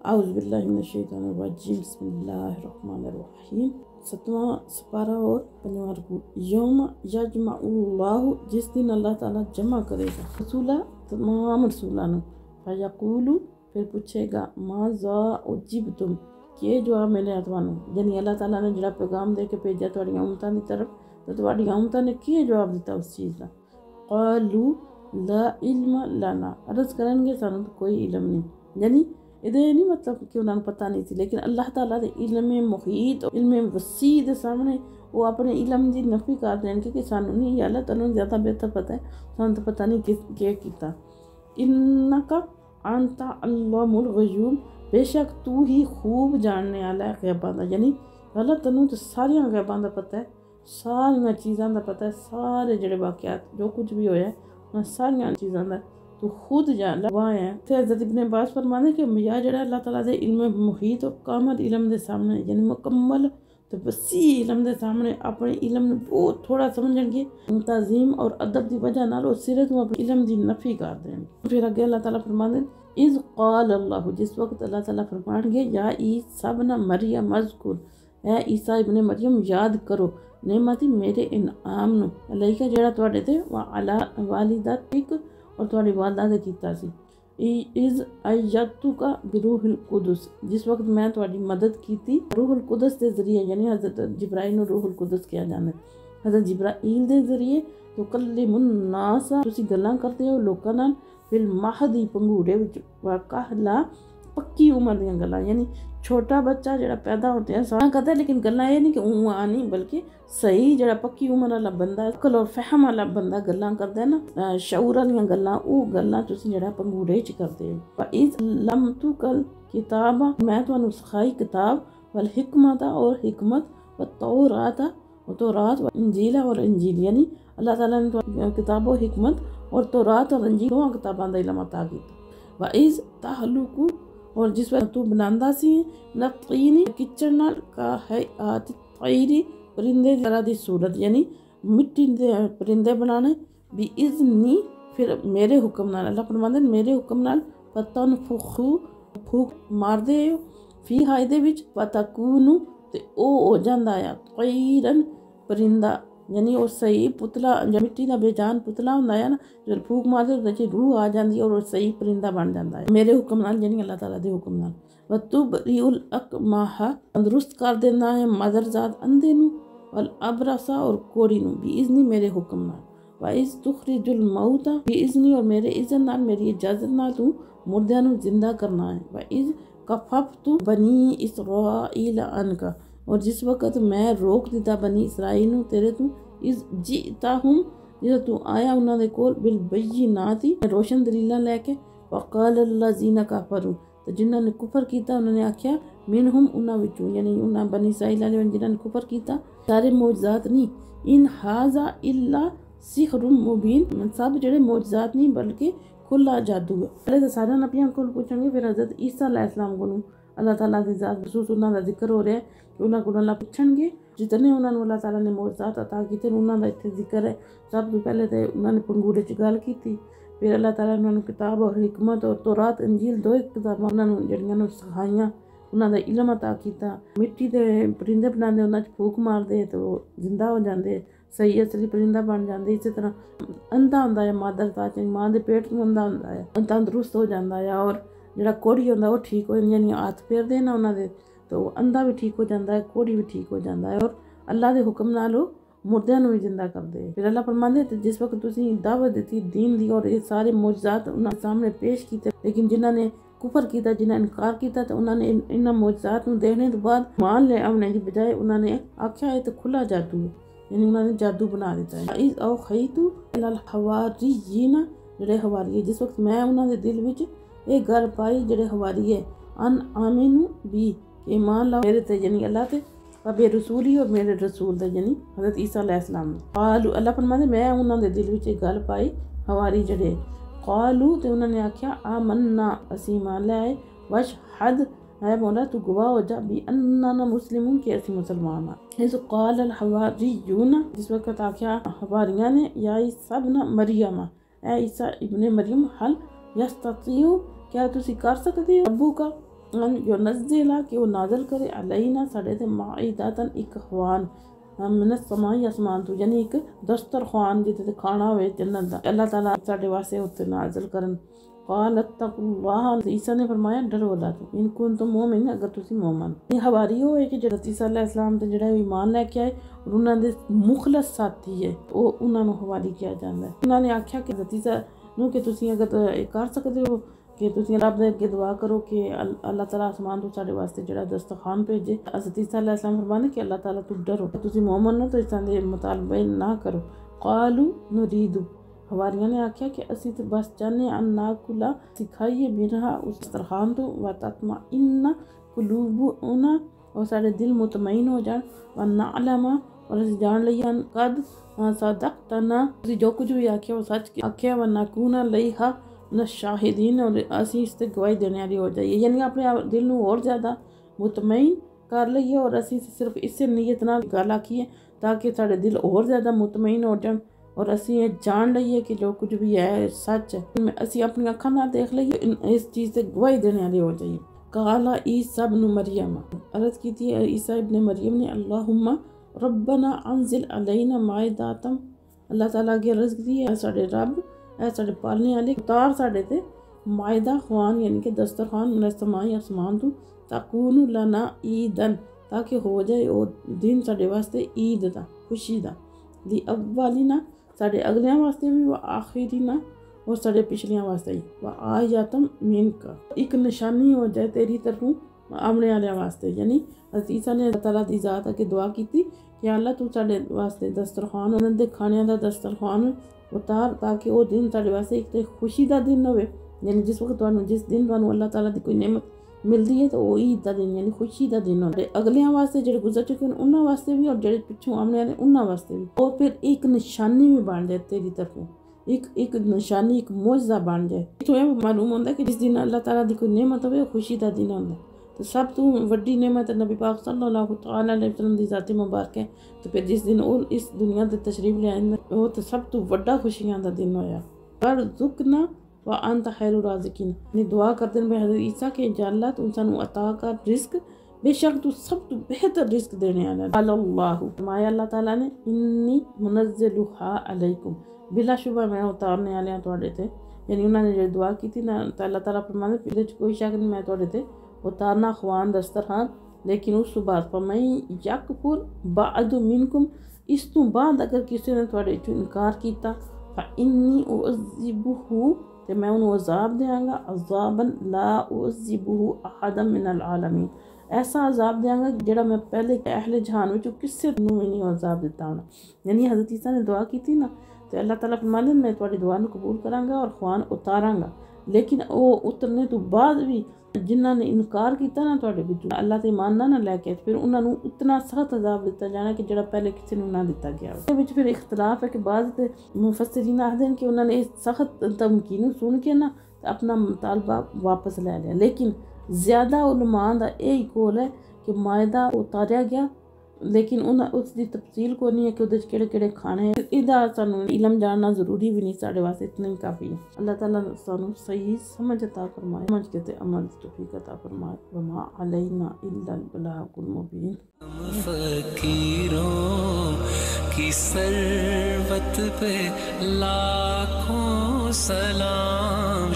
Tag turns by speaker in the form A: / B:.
A: आउज़ु बिल्लाहि मिनश्शैतानिर्रजीम बिस्मिल्लाहिर्रहमानिर्रहीम। 7वां सपारा और 5वां रुकू। यौम यजमउल्लाहु, जिस दिन अल्लाह ताला जमा करेगा रसूला तमाम रसूलां नूं। फयक़ूलु, फिर पूछेगा माज़ा उजिबतुम, कि जवाब मिले तुहानूं। यानी अल्लाह ताला ने जिहड़ा पैगाम दे के भेजा तुहाड़ियां उम्मतां दी तरफ, तो तुहाड़ियां उम्मतां ने की जवाब दिता उस चीज़ दा। क़ालू ला इल्म लना, अर्ज़ करनगे सानूं तो कोई इल्म नहीं। यानी ਇਹਦੇ नहीं मतलब कि उन्होंने पता नहीं थी, लेकिन अल्लाह ताला दे इल्म मुहीत इल्म वसी दे सामने वो अपने इल्म की नफी कर देंगे कि सानू नहीं, अल्लाह तैनूं ज़्यादा बेहतर पता है, सानू तो पता नहीं क्या कीता। इन्नका अंता अल्लामुल गयूब, बेशक तू ही खूब जानने वाला है गैबां दा। यानी अल्लाह तैनूं तो सारियां गैबां दा पता है, सारियां चीज़ां दा पता है, सारे जेड़े वाक़यात जो कुछ भी होया है सारियां चीज़ां दा तो खुद जान हुआ है। तो हज़रत इब्न अब्बास फरमाते कि मियाँ जड़ा अल्लाह ताला दे इल्म मुहीत और कामल इल्म दे सामने, यानी मुकम्मल तो वसी इल्म दे सामने अपने इल्म बहुत थोड़ा समझणगे, तज़ीम और अदब की वजह नाल वो सिरे तो अपने इल्म की नफी कर देंगे। फिर अगे अल्लाह ताला फरमाते इज़ क़ाल अल्लाह, जिस वक्त अल्लाह ताला फरमाएंगे या ईसा इब्न मरियम मज़कुर, ए ईसा इब्न मरियम याद करो नेमती मेरे इनाम नूं अलैका जेड़ा तुहाडे ते व अला वालिदातिक और तुहाडी वालदा ने कीता सी। इज़ अय्यतुका बिरूहुल कुदस, जिस वक्त मैं तुहाडी मदद कीती रूहुल कुदस के जरिए, यानी हज़रत जिब्राइल नूं रूहुल कुदस किया जांदा है। हज़रत जिब्राइल के जरिए तो कल्लिमुन नास, तुसीं गल्लां करदे हो लोकां नाल फिल महदी पंगूड़े विच व कहला, पक्की उम्र दीयां गल्लां। यानी छोटा बच्चा जड़ा पैदा होते हैं सारा करता है, लेकिन गल्लां ये नहीं कि ऊँ नहीं, बल्कि सही जड़ा पक्की उम्र वाला बंदा अकल और फहम वाला बंदा गल्लां करदा है ना, शऊर वालियां गल्लां, वो गल्लां तुसीं जड़ा पंगूड़े च करदे हो। इज़ लमतुकल किताबा, मैं तुहानूं सिखाई किताब, वल हिकमता और हिकमत, व तौरात और तौरात, व इंजीला और इंजील। यानी अल्लाह ताला ने किताब और हिकमत और तौरात और इंजील दोवां किताबां दा इल्म अता कीता। व इज़ तहलुकु, और जिस वक्त तू बनांदा सी नतीनी किचड़ नाल का है आत तैरी, परिंदे तरह दी सूरत, यानी मिट्टी दे परिंदे बनाने भी इज़नी, फिर मेरे हुक्म नाल। अल्लाह फरमांदे मेरे हुक्म नाल पतन फुखू फूक मार दे फी हाय दे विच पतकूनु, ते ओ हो जांदा है तैरन परिंदा, यानी वो सही पुतला मिट्टी का बेजान पुतला होंदा है ना, जो फूक मारदे उहदे च रूह आ जाती है और वो सही परिंदा बन जाता है मेरे हुक्म नाल, यानी अल्लाह ताला दे हुक्म नाल। व तुबरिउल अकमाहा, तंदुरुस्त कर देना है मदरजात अंधे नूं, वल अबरसा और कोड़ी नूं भी इज़नी मेरे हुक्म नाल। व इज़ तुखरिजुल मौता भी इज़नी, और मेरे इज़्न नाल मेरी इजाज़त नाल तू मुर्दियां नूं जिंदा करना है। व इज़ कफ़फ़तु बनी इसराइल अनका, और जिस वक्त मैं रोक दिता बनी इसराइल नूं तेरे तू, इज़ जिताहुम, जिस तू आया उन्हां दे कोल बिल बय्यिनाती, रोशन दलीलां लैके। वक़ाल अल्लज़ीना कफ़रू, तो जिन्हां ने कुफर कीता उन्होंने आख्या मिनहुम, उन्हां विचों, यानी उन्हां बनी इसराइल वाले जिन्हां ने कुफर कीता, सारे मौजज़ात नहीं, इन हाज़ा इल्ला सिहरुम मुबीन, सब जेड़े मौजज़ात नहीं बल्कि खुला जादू है। पहले तो सारे नबियां को पूछेंगे, फिर हज़रत ईसा अलैहिस्सलाम को अल्लाह ताला दी ज़ात खसूस उन्हां दा जिक्र हो रहा है कि उन्हां को अल्लाह पूछणगे जितने उन्होंने अल्लाह ताला ने मौजज़ात अता कीते उन्हां दा इत्थे जिक्र है। सब तो पहले तो उन्होंने पंगूड़े च गल की, फिर अल्लाह ताला ने उन्होंने किताब और हिकमत और तौरात इंजील दो किताबां उन्होंने जड़ियां सिखाइयां, उन्हां दा इल्म अता कीता। मिट्टी दे परिंदे बनाते उन्हां च फूक मारते तो जिंदा हो जाते, सही असली परिंदा बन जाते। इसी तरह अंधा होंदा है मादर दा, माँ के पेट तो अंधा होंदा है, तंदुरुस्त हो जाता है, और जिहड़ा कोढ़ी होंदा वो ठीक हो, यानी हाथ फेर दे ना उन्हां दे तो अंधा भी ठीक हो जाता है, कोढ़ी भी ठीक हो जाता है, और अल्लाह के हुक्म नाल मुर्दियां नूं भी जिंदा करदे। फिर अल्लाह फरमांदे जिस वक्त तुसीं दावत दी दीन दी और ये सारे मौजज़ात उन्हां सामने पेश कीते, लेकिन जिन्हां ने कुफर किया, जिन्हें इनकार किया, तो उन्होंने इन्हां मौजज़ात नूं देखने तो बाद मान ले आने की बजाय उन्होंने आख्या है तो खुला जादू है, यानी उन्होंने जादू बना दिता है। इज़ औखैतु इलल हवारिय्यीना, जेड़े हवारी, जिस वक्त मैं उन्हां दे दिल विच ये गल पाई जेड़े हवारी है अन आमिनू भी कि ईमान लाओ मेरे ते, यानी अल्लाह ते, अबे रसूली और मेरे रसूल दा, यानी हज़रत ईसा अलैहिस्सलाम। क़ालू, अल्लाह फरमांदे मैं उन्हां दे दिल विच ये गल पाई हवारी जेड़े, क़ालू ते उन्होंने आख्या आमन्ना, असीं ईमान ले आए, वशहद, है मौला तू गवाह हो जा भी अन्ना मुस्लिमून, के असीं मुसलमान हां। इज़ क़ाल अल हवारियून, जिस वक्त आख्या हवारियां ने या ईसा इब्न मरियम, ए ईसा इब्न मरियम, हल यस्ततियु, क्या तुसी कर सकते हो रब्बू का یونزلہ کہ وہ نازل کرے علینا ساڈے تے مائدتن ایک خوان من السماء آسمان تو، یعنی ایک دسترخوان جہدے تے کھانا ہوئے جنت دا، اللہ تعالیٰ ساڈے واسطے اتنے نازل کرن۔ قال اتقوا اللہ، عیسیٰ نے فرمایا ڈرو اللہ تو، ان کنتم مومن، اگر تسی مومن۔ یہ حواری ہوئے کہ جڑا عیسیٰ علیہ السلام تے جڑا ایمان لے کے آئے اور انہاں دے مخلص ساتھی ہے، وہ انہاں نو حواری کیا جاندا ہے۔ انہاں نے آکھیا کہ عیسیٰ نو کہ تسی اگر کر سکدے ہو کہ تسی رب دے اگے دعا کرو کہ اللہ تعالیٰ آسمان تو ساڈے واسطے جڑا دسترخوان بھیجے۔ حضرت عیسیٰ علیہ السلام فرمانے کہ اللہ تعالیٰ تو ڈرو، تسی مومن ہو تو اس دے مطالبے نہ کرو۔ قالوا نرید، حواریاں نے آکھیا کہ اسی تو بس چاہنے ان ناکلا سکھائیے منہا اس دسترخوان تو، وتطمئن قلوبنا اور سارے دل مطمئن ہو جان، ونعلم اور اسی جان لئیے قد صدقتنا اسی جو کچھ بھی آکھیا وہ سچ آکھیا، ونکون علیہا من الشاہدین اور اسی اس تے گواہی دینے والی ہو جائیے، یعنی اپنے دل نو اور زیادہ مطمئن کر لئیے اور اسی صرف اس سے نیت نہ گل آکھیے تاکہ سارے دل اور زیادہ مطمئن ہو جان اور اسی یہ جان لئیے کہ جو کچھ بھی ہے سچ ہے، اسی اپنی اکھاں نال دیکھ لئیے، اس چیز سے گواہی دینے والے ہو جائیے۔ قال عیسیٰ ابن مریم، عرض کی تھی عیسیٰ ابن مریم نے، اللہم ربنا انزل علینا مائداتم، اللہ تعالیٰ کی عرض کی ہے ساڑے رب اے ساڑے پالنے والے اتار ساڑے تے مائدہ خوان یعنی کہ دسترخوان من السماء آسمان تو، تکون لنا عیدن تاکہ ہو جائے وہ دن ساڑے واسطے عید دا خوشی دا، لی اولنا ساڑے اگلیاں واسطے بھی، و آخرینا اور ساڑے پچھلیاں واسطے بھی، و آیاتم منکا ایک نشانی ہو جائے تیری طرفوں آمنے والے واسطے، یعنی حضرت عیسیٰ نے اللہ تعالیٰ دی ذات کے دعا کی تھی کہ اللہ تو ساڑے واسطے دسترخوان انہوں دے کھانے دا دسترخوان اتار تاکہ وہ دن ساڑے واسطے ایک تے خوشی دا دن ہوئے، یعنی جس وقت جس دن اللہ تعالیٰ دی کوئی نعمت ملتی ہے تو وہ عید دا دن یعنی خوشی دا دن ہوئے، اگلیاں واسطے جڑے گزر چکے ہیں انہاں واسطے بھی اور جڑے پچھوں آمنے والے انہاں واسطے بھی، اور پھر ایک نشانی بھی بن جائے تیری طرفوں، ایک نشانی ایک معجزہ بن جائے۔ تو یہ معلوم ہوتا ہے کہ جس دن اللہ تعالیٰ دی کوئی نعمت ہوئے خوشی دا دن ہوتا ہے، تو سب تو وڈی نعمت نبی پاک صلی اللہ تعالیٰ علیہ وسلم دی ذات مبارک ہے، تو پھر جس دن وہ اس دنیا تے تشریف لے آئیں وہ تو سب تو وڈا خوشیاں دا دن ہویا۔ ورزقنا وانت خیر الرازقین، نے دعا کرتے ہیں حضرت عیسیٰ کہ یا اللہ تو انسانوں عطا کر رزق، بے شک تو سب تو بہتر رزق دینے والا ہے۔ اللہ فرمایا اللہ تعالیٰ نے، انی منزلھا علیکم، بلا شبہ میں اتارنے والے ہیں تواڈے تے، یعنی انہوں نے جو دعا کی تھی نا تو اللہ تعالیٰ فرمانے پھر کوئی شک نہیں میں تواڈے تے اتارنا خوان دسترخوان، لیکن اس تو بعد فَمَن یکفر بعد منکم، اس تو بعد اگر کسی نے تواڈے چوں انکار کیتا، فَإِنِّی أُعَذِّبُهُ تے میں انہوں عذاب دیاں گا، عذابا لا أُعَذِّبُهُ أَحَدًا مِنَ الْعَالَمِينَ، ایسا عذاب دیاں گا جڑا میں پہلے اہل جہان وچوں کسے نوں نہیں عذاب دیتا ہونا۔ یعنی حضرت عیسیٰ نے دعا کی تھی نا تو اللہ تعالیٰ فرمانے میں تواڈی دعا نو قبول کراں گا اور خوان اتاراں گا، لیکن وہ اترنے تو بعد بھی جنہاں نے انکار کیتا نا تواڈے وچوں اللہ تے ایمان نہ لے کے پھر انہاں نوں اتنا سخت عذاب دیتا جانا کہ جڑا پہلے کسی نوں نہ دیتا گیا۔ اس وچ پھر اختلاف ہے کہ بعض تے مفسرین آکھدے ہیں کہ انہاں نے اس سخت دھمکی سن کے نا اپنا مطالبہ واپس لے لیا، لیکن زیادہ علماء دا یہی قول ہے کہ مائدہ اتاریا گیا لیکن اس دی تفصیل کو نہیں ہے کہ ادھر کیڑے کیڑے کھانے ہیں، ادھا سانوں علم جاننا ضروری بھی نہیں، ساڑھے واسطے اتنا ہی کافی ہے۔ اللہ تعالیٰ سانوں صحیح سمجھ عطا فرمائے، سمجھ کے تے عمل توفیق عطا فرمائے، وما علینا الا البلاغ المبین۔
B: فقیروں کی ثروت پہ لاکھوں سلام،